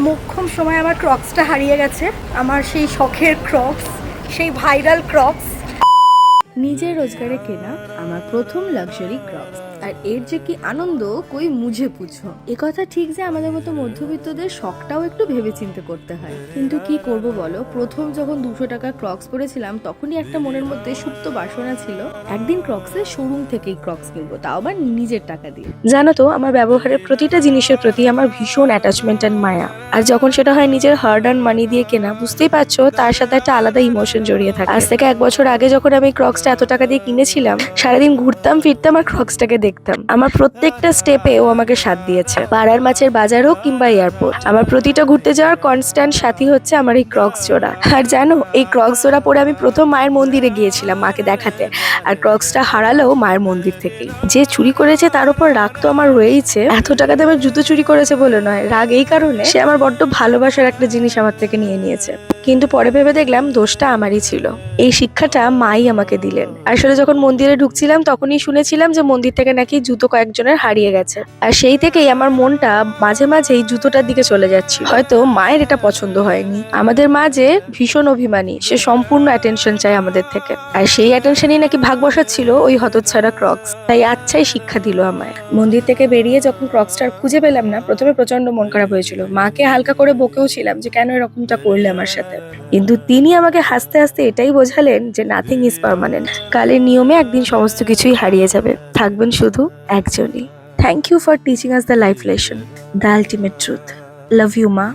মোক্ষম সময় আমার ক্রক্সটা হারিয়ে গেছে, আমার সেই শখের ক্রক্স, সেই ভাইরাল ক্রক্স। নিজের রোজগারে কেনা আমার প্রথম লাক্সারি ক্রক্স, আর এর যে কি আনন্দ কই মুঝে পুছো। এ কথা ঠিক যে আমাদের মতো মধ্যবিত্তদের শখটাও একটু ভেবেচিন্তে করতে হয়, কিন্তু কি করব বলো, প্রথম যখন 200 টাকা ক্রক্স পরেছিলাম তখনই একটা মনের মধ্যে সুপ্ত বাসনা ছিল একদিন ক্রক্সের শোরুম থেকেই ক্রক্স কিনবো, তাও আবার নিজের টাকা দিয়ে। জানো তো, আমার ব্যবহারের প্রতিটা জিনিসের প্রতি আমার ভীষণ অ্যাটাচমেন্ট অ্যান্ড মায়া, আর যখন সেটা হয় নিজের হার্ড আর্ন মানি দিয়ে কেনা, বুঝতেই পারছো তার সাথে একটা আলাদা ইমোশন জড়িয়ে থাকে। আজ থেকে 1 বছর আগে যখন আমি ক্রক্সটা এত টাকা দিয়ে কিনেছিলাম, সারাদিন ঘুরতাম ফিরতাম আর ক্রক্সটাকে দেখতাম। আমার প্রত্যেকটা স্টেপে ও আমাকে সাথ দিয়েছে, পাড়ার মাছের বাজার হোক কিংবা এয়ারপোর্ট। আমার প্রতিটা ঘুরতে যাওয়ার কনস্ট্যান্ট সাথী হচ্ছে আমার এই ক্রক্স জোড়া। আর জানো, এই ক্রক্স জোড়া পরে আমি প্রথম মায়ের মন্দিরে গিয়েছিলাম মাকে দেখাতে, আর ক্রক্সটা হারালেও মায়ের মন্দির থেকেই। যে চুরি করেছে তার উপর রাগ তো আমার রয়েইছে, এত টাকাতে আমার জুতো চুরি করেছে বলে নয়, রাগ এই কারণে সে আমার বড্ড ভালোবাসার একটা জিনিস আমার থেকে নিয়ে নিয়েছে। কিন্তু পরে ভেবে দেখলাম দোষটা আমারই ছিল। এই শিক্ষাটা মাই আমাকে দিলেন। আসলে যখন মন্দিরে ঢুকছিলাম তখনই শুনেছিলাম যে মন্দির থেকে নাকি জুতো কয়েকজনের হারিয়ে গেছে, আর সেই থেকেই আমার মনটা মাঝে মাঝেই জুতোটার দিকে চলে যাচ্ছিল। হয়তো মায়ের এটা পছন্দ হয়নি। আমাদের মা যে ভীষণ অভিমানী, সে সম্পূর্ণ অ্যাটেনশন চায় আমাদের থেকে, আর সেই অ্যাটেনশনই নাকি ভাগ বসাচ্ছিল ওই হতচ্ছাড়া ক্রক্স। তাই আচ্ছাই শিক্ষা দিল আমায়। মন্দির থেকে বেরিয়ে যখন ক্রক্সটা খুঁজে পেলাম না, প্রথমে প্রচন্ড মন খারাপ হয়েছিল, মাকে হালকা করে বকেও ছিলাম যে কেন এরকমটা করলে আমার সাথে। কিন্তু তিনি আমাকে হাসতে হাসতে এটাই বোঝালেন যে নাথিং ইজ পার্মানেন্ট, কালের নিয়মে একদিন সমস্ত কিছুই হারিয়ে যাবে, থাকবেন শুধু একজনই। Thank you for teaching us the life lesson, the ultimate truth. Love you মা।